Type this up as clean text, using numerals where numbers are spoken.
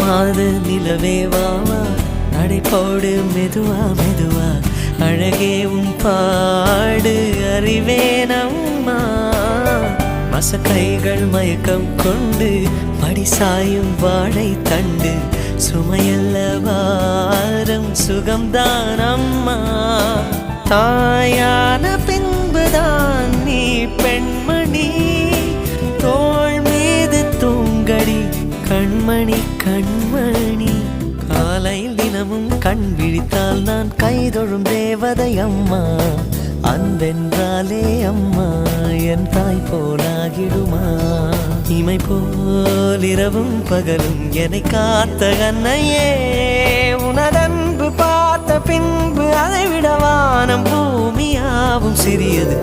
மாத நிலவே வாவா நடைபோடு மெதுவா மெதுவா அழகே உன் பாடு அறிவேனம்மா மசக்கைகள் மயக்கம் கொண்டு மடிசாயும் வாழை தண்டு சுமையல்ல வாரம் சுகம்தான் அம்மா தாயான பின்புதான் நீ பெண்மணி தோள் மீது தூங்கடி கண்மணி கண்மணி காலையில் தினமும் கண் விழித்தால் நான் கைதொழும் தேவதை அம்மா அன்பென்றாலே அம்மா என் தாய் போலாகிடுமா இமை போல் இரவும் பகலும் என்னை காத்த கண்ணையே உனதன்பு பார்த்த பின்பு அதை விட வானம் பூமியாவும் சிறியது